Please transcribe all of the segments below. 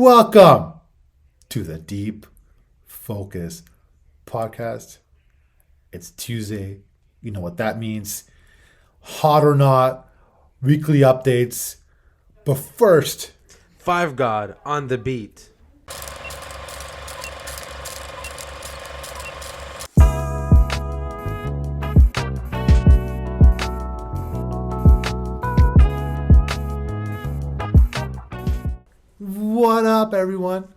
Welcome to the Deep Focus Podcast. It's Tuesday. You know what that means. Hot or not, weekly updates. But first, Five God on the beat. what up, everyone?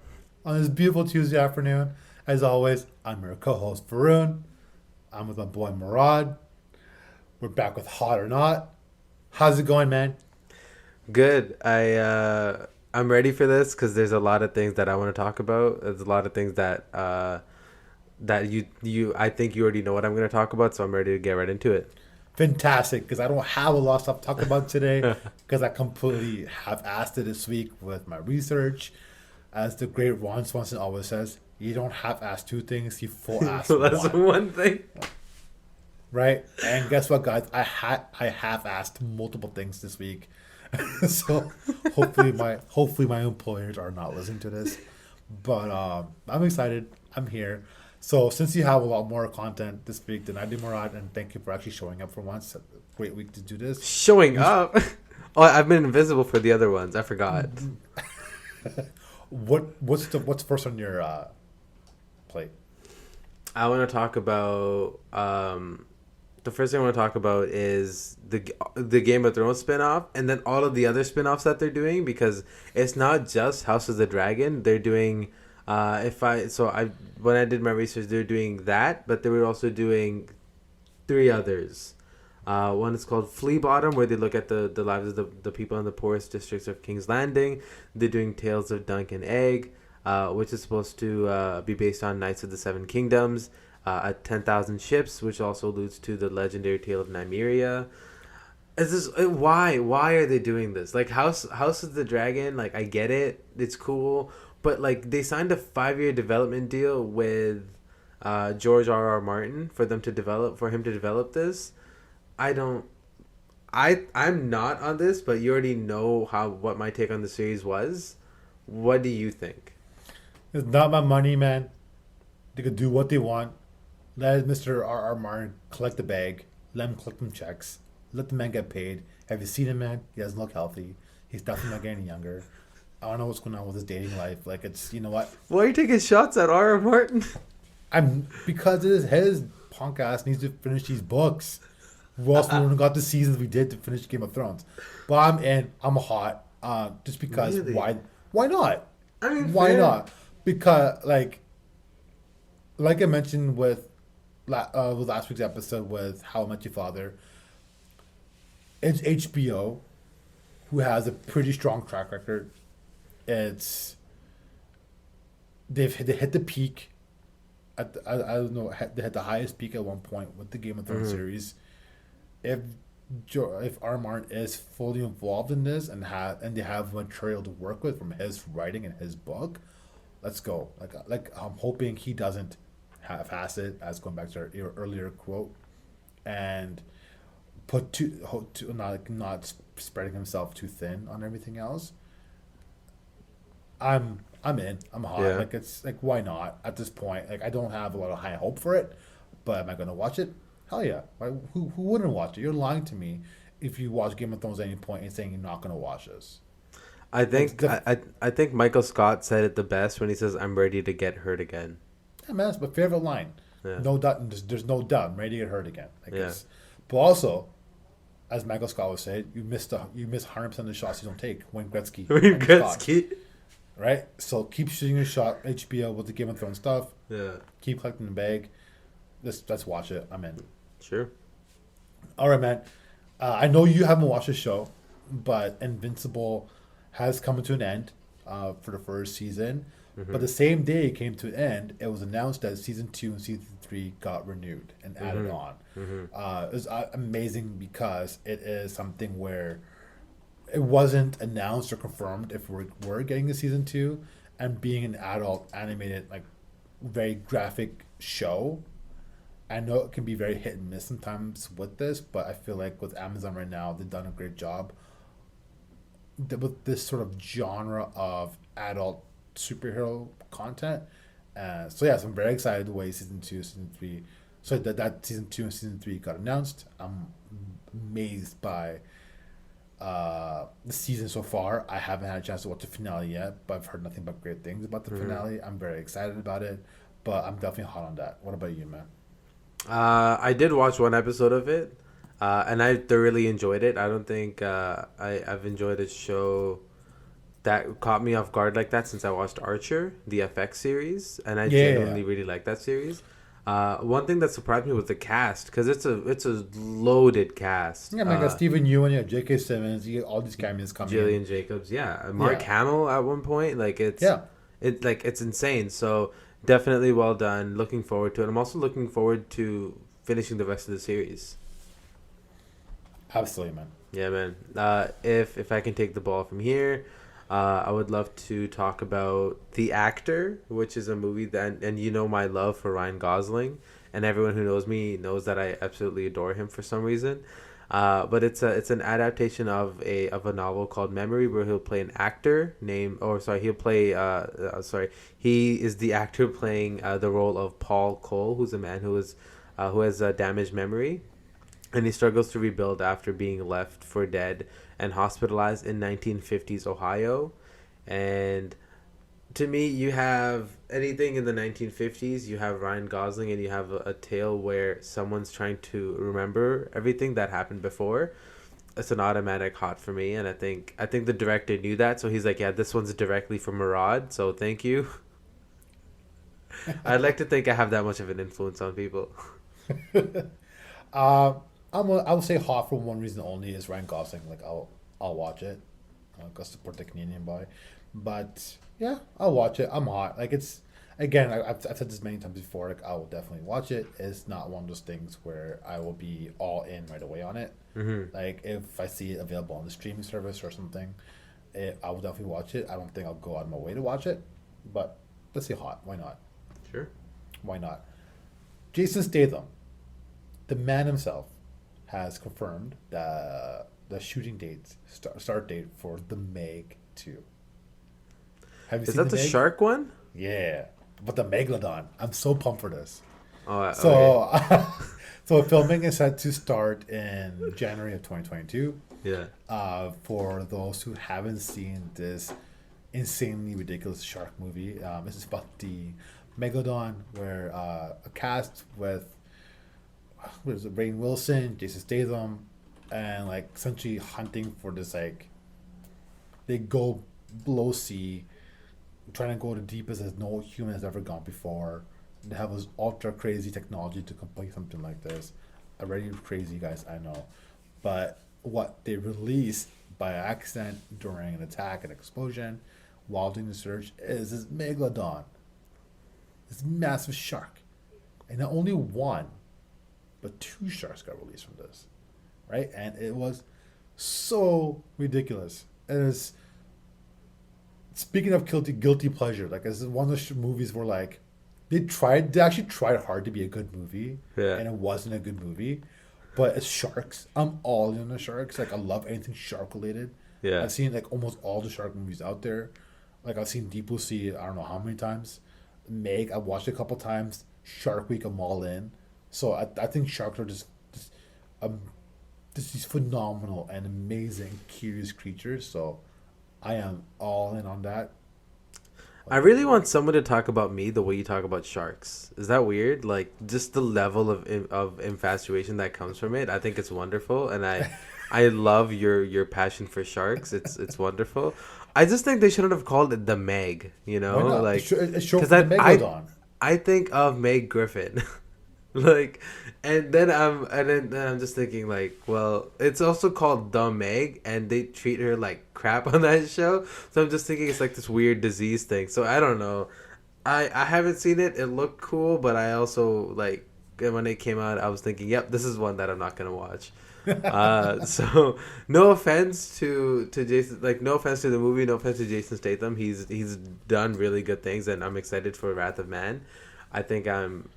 On this beautiful Tuesday afternoon, as always, I'm your co-host, Varun. I'm with my boy, Murad. We're back with Hot or Not. How's it going, man? Good. I'm ready for this because there's a lot of things that I want to talk about. There's a lot of things that you I think you already know what I'm going to talk about, so I'm ready to get right into it. Fantastic, because I don't have a lot of stuff to talk about today because I completely half-assed it this week with my research. As the great Ron Swanson always says, you don't half-ass two things, you full-ass So that's one. one thing. Right? And guess what, guys? I half-assed multiple things this week. So hopefully my employers are not listening to this. But I'm excited. I'm here. So since you have a lot more content this week than I do, Murad, and thank you for actually showing up for once. A great week to do this. Showing up. Oh, I've been invisible for the other ones. I forgot. What's first on your plate? I want to talk about the first thing I want to talk about is the Game of Thrones spinoff, and then all of the other spinoffs that they're doing, because it's not just House of the Dragon. They're doing when I did my research, they're doing that, but they were also doing three others. One is called Flea Bottom, where they look at the lives of the people in the poorest districts of King's Landing. They're doing Tales of Dunk and Egg, which is supposed to be based on Knights of the Seven Kingdoms. At 10,000 Ships, which also alludes to the legendary tale of Nymeria. Is this why? Why are they doing this? Like House of the Dragon, like I get it, it's cool, but like they signed a 5-year development deal with George R.R. Martin for him to develop this. I'm not on this, but you already know what my take on the series was. What do you think? It's not my money, man. They could do what they want. Let Mr. R.R. Martin collect the bag. Let him collect them checks. Let the man get paid. Have you seen him, man? He doesn't look healthy. He's definitely not getting younger. I don't know what's going on with his dating life. Like, it's, you know what? Why are you taking shots at R.R. Martin? Because it is his punk ass needs to finish these books. Who else would have got the seasons we did to finish Game of Thrones? But I'm in. I'm hot. Just because. Really? Why not? I mean, why fair. not? Because, like I mentioned with last week's episode with How I Met Your Father, it's HBO who has a pretty strong track record. They hit the peak I don't know, they had the highest peak at one point with the Game of Thrones series. If R. Martin is fully involved in this and they have material to work with from his writing and his book, let's go. Like I'm hoping he doesn't half-ass it, as going back to our earlier quote, and put not spreading himself too thin on everything else. I'm in. I'm hot. Yeah. Like, it's like, why not at this point? Like, I don't have a lot of high hope for it, but am I going to watch it? Hell yeah. Why, who wouldn't watch it? You're lying to me if you watch Game of Thrones at any point and saying you're not going to watch this. I think I think Michael Scott said it the best when he says, "I'm ready to get hurt again." Yeah, man, that's my favorite line. Yeah. No doubt. There's no doubt. I'm ready to get hurt again. Like, Yeah. but also, as Michael Scott would say, you miss 100% of the shots you don't take. Wayne Gretzky. Wayne Michael Scott, Gretzky. right? So keep shooting your shot. HBO with the Game of Thrones stuff. Yeah, Keep collecting the bag. Let's watch it. I'm in. sure. All right, man. I know you haven't watched the show, but Invincible has come to an end for the first season. But the same day it came to an end, it was announced that season 2 and season 3 got renewed and added on. It was amazing because it is something where it wasn't announced or confirmed if we're getting a season 2, and being an adult animated, like, very graphic show. I know it can be very hit and miss sometimes with this, but I feel like with Amazon right now, they've done a great job with this sort of genre of adult superhero content. So yes, I'm very excited the way season two, season three, so that season two and season three got announced. I'm amazed by the season so far. I haven't had a chance to watch the finale yet, but I've heard nothing but great things about the finale. I'm very excited about it, but I'm definitely hot on that. What about you, man? I did watch one episode of it, and I thoroughly enjoyed it. I don't think I've enjoyed a show that caught me off guard like that since I watched Archer, the FX series, and I genuinely really like that series. One thing that surprised me was the cast, because it's a loaded cast. Yeah, man, got Stephen Ewan, you have J.K. Simmons, you get all these cameos coming. Jillian Jacobs, Mark Hamill at one point, like it's insane. So definitely well done. Looking forward to it. I'm also looking forward to finishing the rest of the series. Absolutely, man. Yeah, man. If I can take the ball from here, I would love to talk about The Actor, which is a movie that, and you know my love for Ryan Gosling, and everyone who knows me knows that I absolutely adore him for some reason. But it's an adaptation of a novel called Memory, where he'll play an actor he is the actor playing the role of Paul Cole, who's a man who has damaged memory, and he struggles to rebuild after being left for dead and hospitalized in 1950s Ohio. And to me, you have anything in the 1950s, you have Ryan Gosling, and you have a tale where someone's trying to remember everything that happened before. It's an automatic hot for me, and I think the director knew that, so he's like, yeah, this one's directly from Murad, so thank you. I'd like to think I have that much of an influence on people. I would say hot for one reason only is Ryan Gosling. Like I'll watch it. Go support the Canadian boy, but yeah, I'll watch it. I'm hot. Like it's again, I've said this many times before. Like I will definitely watch it. It's not one of those things where I will be all in right away on it. Mm-hmm. Like if I see it available on the streaming service or something, I will definitely watch it. I don't think I'll go out of my way to watch it, but let's say hot. Why not? Sure. Why not? Jason Statham, the man himself, has confirmed the shooting dates start date for the Meg 2. Have you Is seen that the Meg? shark one? Yeah, but the Megalodon. I'm so pumped for this. Oh, So, so filming is set to start in January of 2022. yeah. For those who haven't seen this insanely ridiculous shark movie, this is about the Megalodon, where a cast with what is it, Rainn Wilson, Jason Statham, and like essentially hunting for this, like they go below sea, trying to go the deepest as no human has ever gone before. They have this ultra crazy technology to complete something like this. Already crazy, guys, I know, but what they released by accident during an attack and explosion while doing the search is this Megalodon, this massive shark, and not only one, but two sharks got released from this, right? And it was so ridiculous. And it's speaking of guilty pleasure, like this is one of the movies where like they actually tried hard to be a good movie, Yeah. and it wasn't a good movie. But it's sharks. I'm all in on the sharks. Like I love anything shark related. Yeah. I've seen like almost all the shark movies out there. Like I've seen Deep Blue Sea, I don't know how many times. Meg, I've watched it a couple times. Shark Week, I'm all in. So I think sharks are just these phenomenal and amazing, curious creatures. So I am all in on that. I really want someone to talk about me the way you talk about sharks. Is that weird? Like just the level of infatuation that comes from it. I think it's wonderful, and I love your passion for sharks. It's wonderful. I just think they shouldn't have called it the Meg. You know, Why not? like It's short for because the Megalodon. I think of Meg Griffin. Like, and then I'm just thinking like, well, it's also called The Meg, and they treat her like crap on that show. So I'm just thinking it's like this weird disease thing. So I don't know. I haven't seen it. It looked cool, but I also like when it came out, I was thinking, yep, this is one that I'm not gonna watch. So no offense to Jason, like no offense to the movie, no offense to Jason Statham. He's done really good things, and I'm excited for Wrath of Man. I think I'm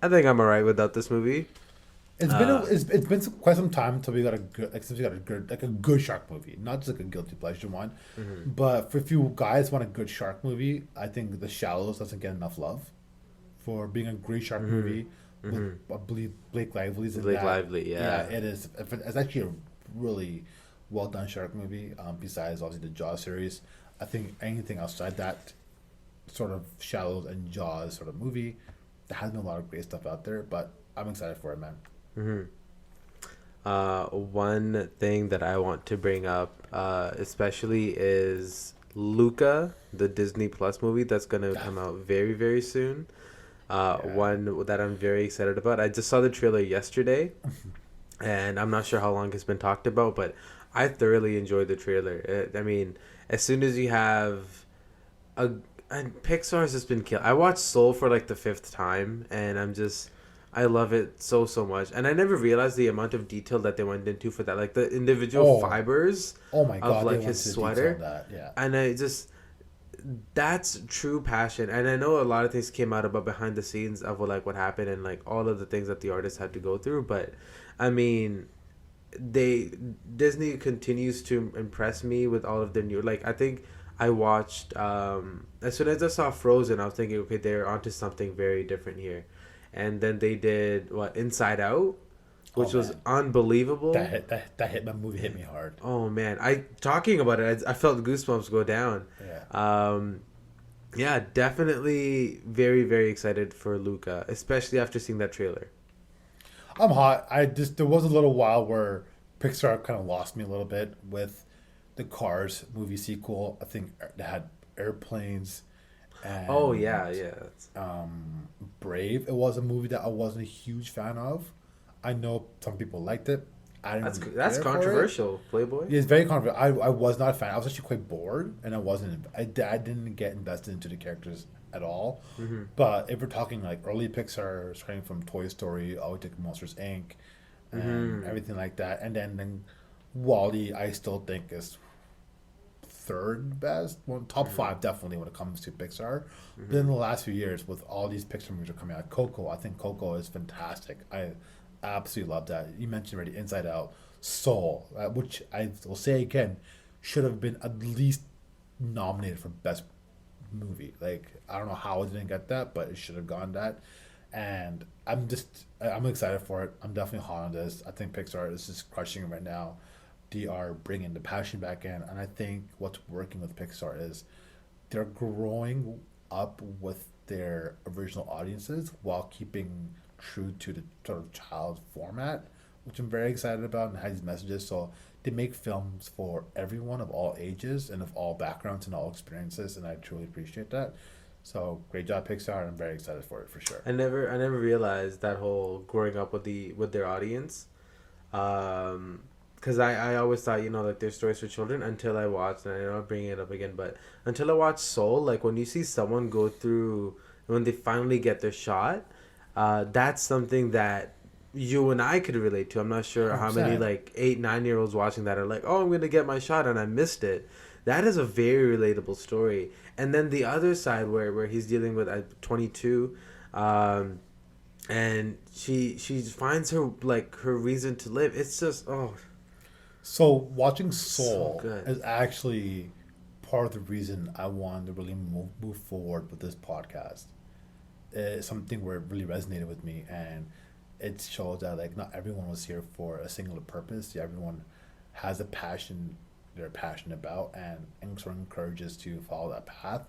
alright without this movie. it's been quite some time until we got a good like since we got a good like a good shark movie, not just like a guilty pleasure one. But for if you guys want a good shark movie, I think The Shallows doesn't get enough love for being a great shark movie. With I believe Blake Lively's in Blake that. Lively, yeah. It is. It's actually a really well done shark movie. Besides obviously the Jaws series, I think anything outside that sort of Shallows and Jaws sort of movie, there has been a lot of great stuff out there. But I'm excited for it, man. One thing that I want to bring up, especially, is Luca, the Disney Plus movie that's gonna come out very, very soon. One that I'm very excited about. I just saw the trailer yesterday, and I'm not sure how long it's been talked about, but I thoroughly enjoyed the trailer. I mean, as soon as you have a and Pixar's just been killed. I watched Soul for like the 5th time, and I love it so much. And I never realized the amount of detail that they went into for that, like the individual fibers. Oh my god! Of like they his went sweater. into detail on that, yeah. And I just, that's true passion. And I know a lot of things came out about behind the scenes of like what happened and like all of the things that the artist had to go through. But I mean, Disney continues to impress me with all of their new, like, I think I watched as soon as I saw Frozen, I was thinking, okay, they're onto something very different here. And then they did Inside Out, which was unbelievable. That movie hit me hard. Oh man, talking about it, I felt goosebumps go down. Yeah. Yeah, definitely very, very excited for Luca, especially after seeing that trailer. I'm hot. There was a little while where Pixar kind of lost me a little bit with the Cars movie sequel. I think they had airplanes. And, oh yeah. Brave. It was a movie that I wasn't a huge fan of. I know some people liked it. I didn't. That's controversial, Playboy. Yeah, it's very controversial. I was not a fan. I was actually quite bored, and I wasn't. I didn't get invested into the characters at all. But if we're talking like early Pixar, starting from Toy Story, all the way to Monsters Inc., and everything like that, and then Wall-E, I still think is third best, top 5 definitely when it comes to Pixar. But in the last few years, with all these Pixar movies are coming out, Coco, I think Coco is fantastic. I absolutely love that. You mentioned already Inside Out, Soul, which I will say again, should have been at least nominated for best movie. Like, I don't know how it didn't get that, but it should have gone that. And I'm excited for it. I'm definitely hot on this. I think Pixar is just crushing it right now. They are bringing the passion back in, and I think what's working with Pixar is they're growing up with their original audiences while keeping true to the sort of child format, which I'm very excited about, and has these messages. So they make films for everyone of all ages and of all backgrounds and all experiences, and I truly appreciate that. So great job, Pixar. I'm very excited for it for sure. I never realized that whole growing up with their audience, because I always thought, like, their stories for children until I watched, and I know I'm bringing it up again, but until I watched Soul, like when you see someone go through, when they finally get their shot, that's something that you and I could relate to. I'm not sure how many like 8-9-year-olds watching that are like, oh, I'm gonna get my shot and I missed it. That is a very relatable story. And then the other side where he's dealing with 22, and she finds her reason to live. It's just So watching Soul so good. is actually part of the reason I wanted to really move forward with this podcast. It's something where it really resonated with me, and it shows that like not everyone was here for a singular purpose. Everyone has a passion they're passionate about, and sort of encourages to follow that path.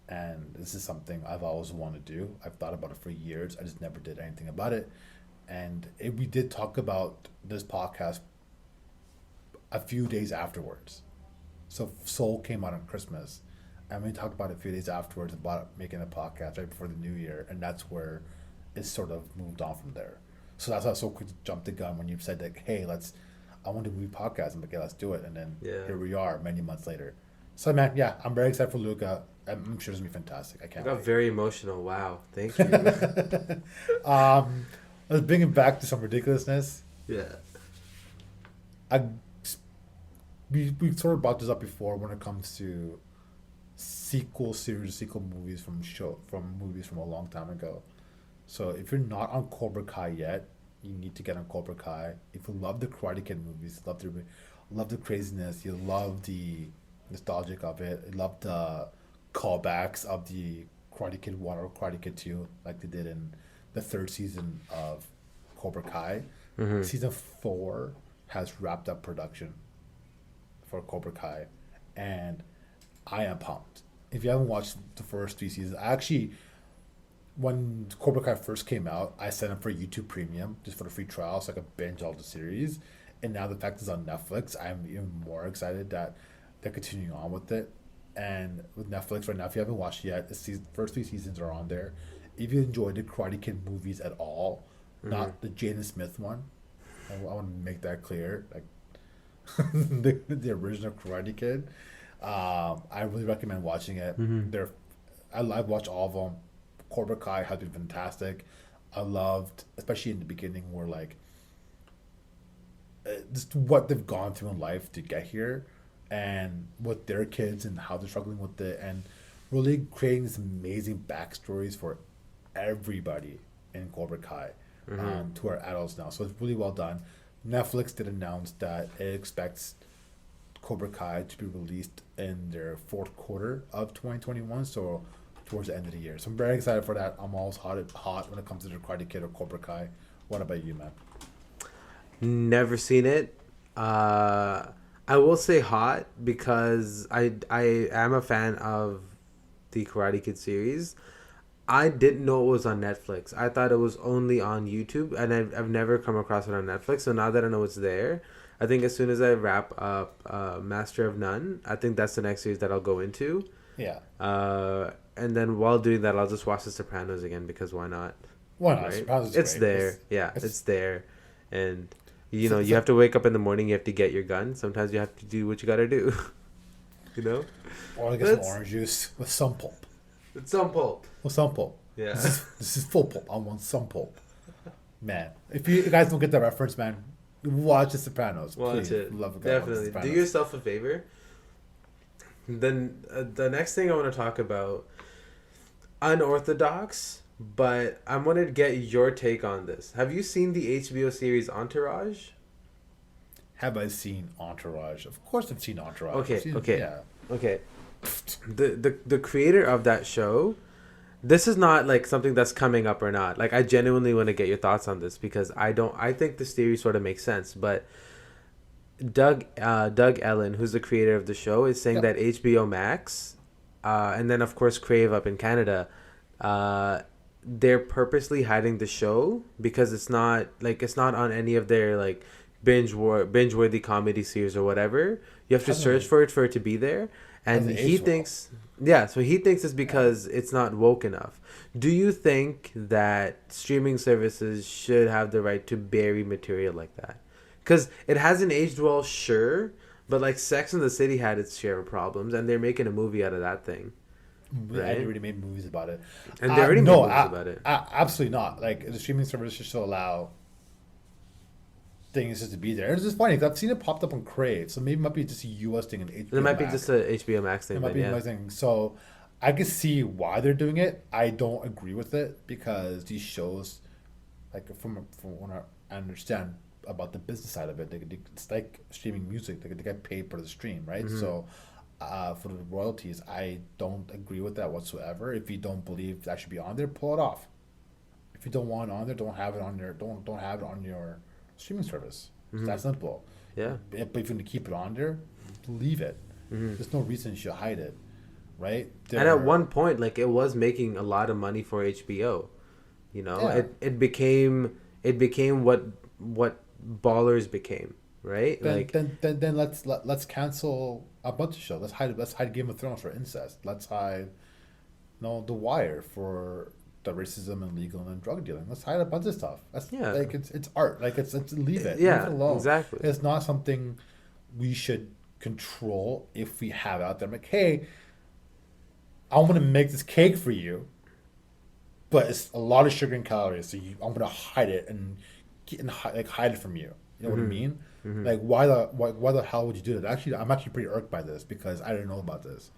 And this is something I've always wanted to do. I've thought about it for years. I just never did anything about it. And we did talk about this podcast a few days afterwards. So Soul came out on Christmas, and we talked about it a few days afterwards about making a podcast right before the new year, and that's where it sort of moved on from there. So that's why I was so quick to jump the gun when you said like, hey, I want to do a podcast. I'm like, yeah, let's do it. And then here we are many months later. So man, yeah, I'm very excited for Luca. I'm sure it's gonna be fantastic. I can't got wait. very emotional. Wow. Thank you. Let's bring it back to some ridiculousness. Yeah. We sort of brought this up before when it comes to sequel movies from movies from a long time ago. So if you're not on Cobra Kai yet, you need to get on Cobra Kai. If you love the Karate Kid movies, love the craziness, you love the nostalgic of it, you love the callbacks of the Karate Kid 1 or Karate Kid 2, like they did in the third season of Cobra Kai. Season 4 has wrapped up production for Cobra Kai, and I am pumped. If you haven't watched the first 3 seasons, I actually, when Cobra Kai first came out, I signed up for YouTube Premium just for the free trial so I could binge all the series. And now the fact it's on Netflix, I'm even more excited that they're continuing on with it. And with Netflix right now, if you haven't watched it yet, first 3 seasons are on there. If you enjoyed the Karate Kid movies at all, not the Jaden Smith one, I want to make that clear. Like the original Karate Kid, I really recommend watching it. I've watched all of them. Cobra Kai has been fantastic. I loved, especially in the beginning, where like just what they've gone through in life to get here, and with their kids and how they're struggling with it, and really creating these amazing backstories for everybody in Cobra Kai, to our adults now. So it's really well done. Netflix did announce that it expects Cobra Kai to be released in their fourth quarter of 2021, so towards the end of the year. So I'm very excited for that. I'm always hot when it comes to the Karate Kid or Cobra Kai. What about you, man? Never seen it. I will say hot because I am a fan of the Karate Kid series. I didn't know it was on Netflix. I thought it was only on YouTube, and I've never come across it on Netflix. So now that I know it's there, I think as soon as I wrap up Master of None, I think that's the next series that I'll go into. Yeah. And then while doing that, I'll just watch The Sopranos again because why not? Why not? Right? Sopranos is It's great. there. It's there. And, you know, you have to wake up in the morning, you have to get your gun. Sometimes you have to do what you got to do. You know? Or get some orange juice with some pulp. It's some pulp. With some pulp. Yeah. This is full pulp. I want some pulp. Man, if you guys don't get that reference, man, watch The Sopranos. Watch Please. it. Love it. Definitely. Do yourself a favor. Then the next thing I want to talk about, unorthodox, but I wanted to get your take on this. Have you seen the HBO series Entourage? Have I seen Entourage? Of course I've seen Entourage. Okay. Yeah. Okay. The creator of that show, this is not like something that's coming up or not. Like I genuinely want to get your thoughts on this because I think this theory sort of makes sense, but Doug Ellen, who's the creator of the show, is saying that HBO Max, and then of course Crave up in Canada, they're purposely hiding the show because it's not on any of their like binge-worthy comedy series or whatever. You have to search for it to be there, and he thinks it's because it's not woke enough. Do you think that streaming services should have the right to bury material like that? Because it hasn't aged well, sure, but like Sex and the City had its share of problems, and they're making a movie out of that thing. Right? They already made movies about it. And they already made movies about it. Absolutely not. Like, the streaming service should still allow things just to be there. And it's just funny, 'cause I've seen it popped up on Crave, so maybe it might be just a US thing and HBO It might be Max. just a HBO Max thing. It might be a thing. So I can see why they're doing it. I don't agree with it because these shows, like from what I understand about the business side of it, it's like streaming music. They get paid per the stream, right? So for the royalties, I don't agree with that whatsoever. If you don't believe that should be on there, pull it off. If you don't want it on there, don't have it on there. Don't have it on your streaming service. It's that simple. Yeah. But if you're gonna keep it on there, leave it. There's no reason you should hide it, right? And at one point, like it was making a lot of money for HBO. You know, it became what Ballers became, right? Then let's cancel a bunch of shows. Let's hide Game of Thrones for incest. Let's hide The Wire for the racism and legal and drug dealing. Let's hide a bunch of stuff. Like it's art. Like it's leave it. Yeah, leave it alone. exactly. It's not something we should control if we have out there. I'm like, hey, I want to make this cake for you, but it's a lot of sugar and calories, so I'm gonna hide it and hide it from you. You know what I mean? Like why the hell would you do that? Actually, I'm actually pretty irked by this because I didn't know about this.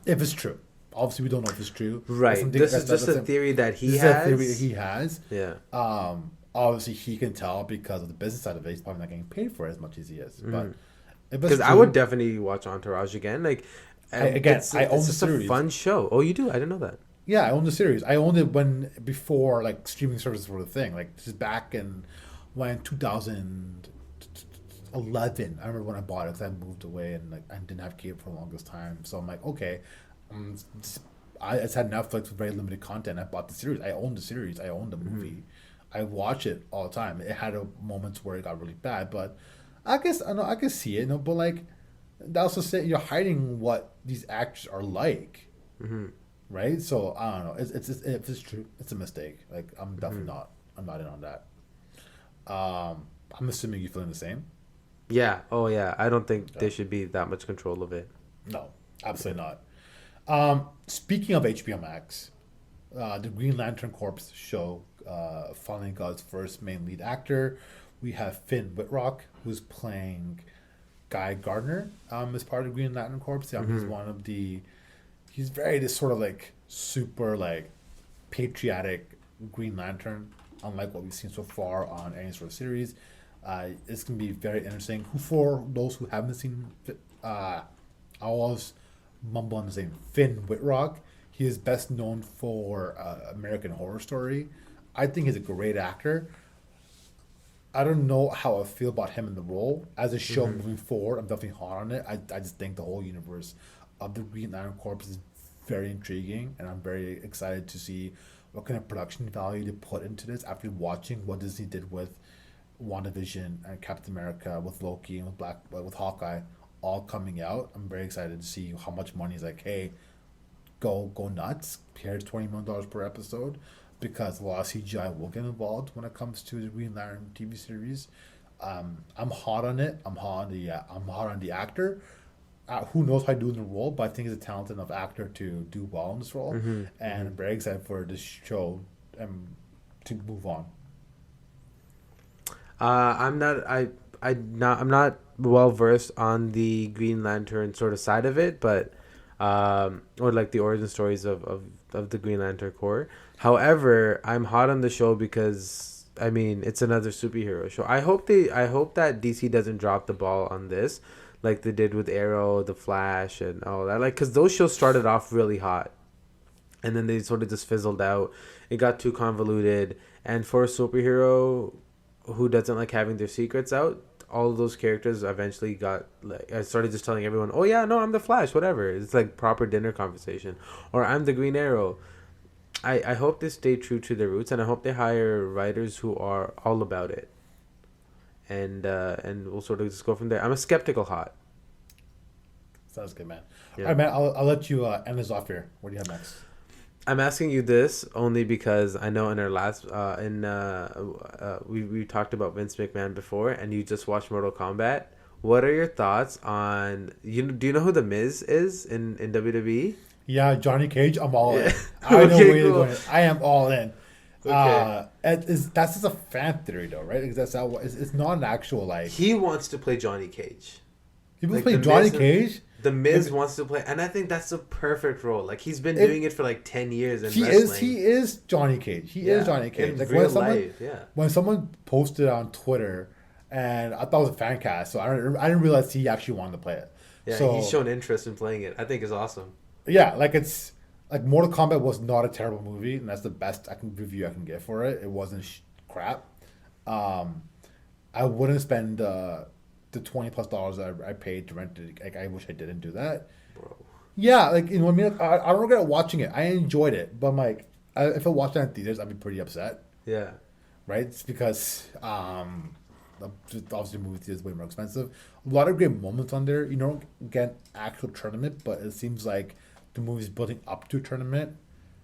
If it's true, obviously we don't know if it's true. Right. This is just a theory that he has. This is a theory that he has. Yeah. obviously he can tell because of the business side of it. He's probably not getting paid for it as much as he is. But if it's Because I true, would definitely watch Entourage again. Like, I own it's the just a series. fun show. Oh, you do? I didn't know that. Yeah, I own the series. I owned it when before like streaming services were the thing. Like this is back in when 2011. I remember when I bought it because I moved away and like I didn't have cable for the longest time. So I'm like, okay, just, I just had Netflix with very limited content. I bought the series. I owned the series. I owned the movie. I watch it all the time. It had moments where it got really bad, but I guess I know I can see it. But like, that also say you're hiding what these actors are like, right? So I don't know. If it's true, it's a mistake. Like I'm definitely not. I'm not in on that. I'm assuming you're feeling the same. Yeah. Oh, yeah. I don't think Yeah. there should be that much control of it. No, absolutely not. Speaking of HBO Max, the Green Lantern Corps show finally got its first main lead actor. We have Finn Wittrock, who's playing Guy Gardner as part of the Green Lantern Corps. He's one of the. He's very this sort of like super like patriotic Green Lantern, unlike what we've seen so far on any sort of series. It's gonna be very interesting. Who for those who haven't seen, I always mumble on the same Finn Wittrock. He is best known for American Horror Story. I think he's a great actor. I don't know how I feel about him in the role. As a show moving forward, I'm definitely hot on it. I just think the whole universe of the Green Lantern Corps is very intriguing, and I'm very excited to see what kind of production value they put into this after watching what Disney did with WandaVision and Captain America, with Loki and with Hawkeye, all coming out. I'm very excited to see how much money is like, hey, go nuts. Here's $20 million per episode, because a lot of CGI will get involved when it comes to the Green Lantern TV series. I'm hot on it. I'm hot on the actor. Who knows how to do in the role, but I think he's a talented enough actor to do well in this role, and I'm very excited for this show to move on. I'm not. I'm not well versed on the Green Lantern sort of side of it, but or like the origin stories of the Green Lantern Corps. However, I'm hot on the show because I mean it's another superhero show. I hope that DC doesn't drop the ball on this, like they did with Arrow, The Flash, and all that. Like, because those shows started off really hot, and then they sort of just fizzled out. It got too convoluted, and for a superhero who doesn't like having their secrets out, all of those characters eventually got like I started just telling everyone, "Oh yeah, no, I'm the Flash, whatever." It's like proper dinner conversation, or I'm the Green Arrow. I hope they stay true to their roots, and I hope they hire writers who are all about it, and we'll sort of just go from there. I'm a skeptical hot. Sounds good, man. Yeah. All right, man. I'll let you end this off here. What do you have next? I'm asking you this only because I know in our last we talked about Vince McMahon before, and you just watched Mortal Kombat. What are your thoughts on do you know who the Miz is in WWE? Yeah, Johnny Cage. I'm all in. Yeah. I know Okay, where you're cool. going. I am all in. Okay. That's just a fan theory, though, right? Because that's how it's not an actual like. He wants to play Johnny Cage. People like play the Johnny Miz- Cage. The Miz wants to play, and I think that's the perfect role. Like he's been doing it for like 10 years in He wrestling. is Johnny Cage. He is Johnny Cage. In Like real life, when someone posted on Twitter, and I thought it was a fan cast, so I didn't realize he actually wanted to play it. Yeah, So he's shown interest in playing it. I think it's awesome. yeah, like it's like Mortal Kombat was not a terrible movie, and that's the best review I can get for it. It wasn't crap. I wouldn't spend the $20+ I paid to rent it. Like I wish I didn't do that. Bro. Yeah, like you know what I mean. Like, I don't regret watching it. I enjoyed it, but I'm like, if I watched it in theaters, I'd be pretty upset, Yeah. right? It's because obviously movie theaters is way more expensive. A lot of great moments on there. You don't get actual tournament, but it seems like the movie's building up to a tournament.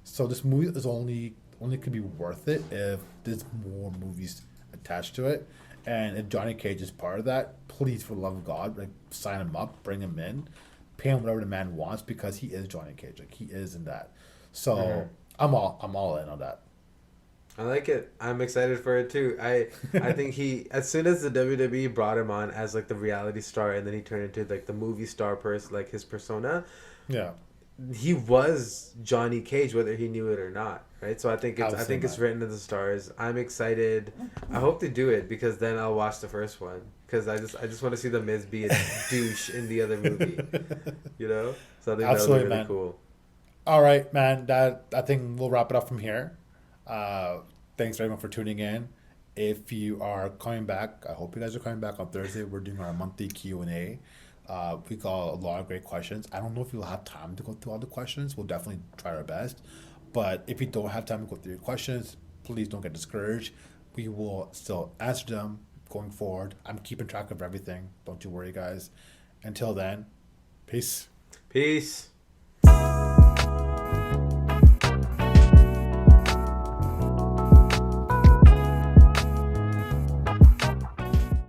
So this movie is only could be worth it if there's more movies attached to it. And if Johnny Cage is part of that, please, for the love of God, like sign him up, bring him in, pay him whatever the man wants, because he is Johnny Cage. Like he is in that. So I'm all in on that. I like it. I'm excited for it too. I think he, as soon as the WWE brought him on as like the reality star, and then he turned into like the movie star person, like his persona. Yeah. he was Johnny Cage, whether he knew it or not, right? So I think Absolutely, it's man. written in the stars. I'm excited. I hope they do it because then I'll watch the first one because I just want to see the Miz be a douche in the other movie, you know. So I think that would be Absolutely, really man. cool. All right, man. That I think we'll wrap it up from here. Uh, Thanks everyone for tuning in. If you are coming back, I hope you guys are coming back on Thursday. We're doing our monthly Q&A. We got a lot of great questions. I don't know if we'll have time to go through all the questions. We'll definitely try our best. But if you don't have time to go through your questions, please don't get discouraged. We will still answer them going forward. I'm keeping track of everything. Don't you worry, guys. Until then, peace. Peace.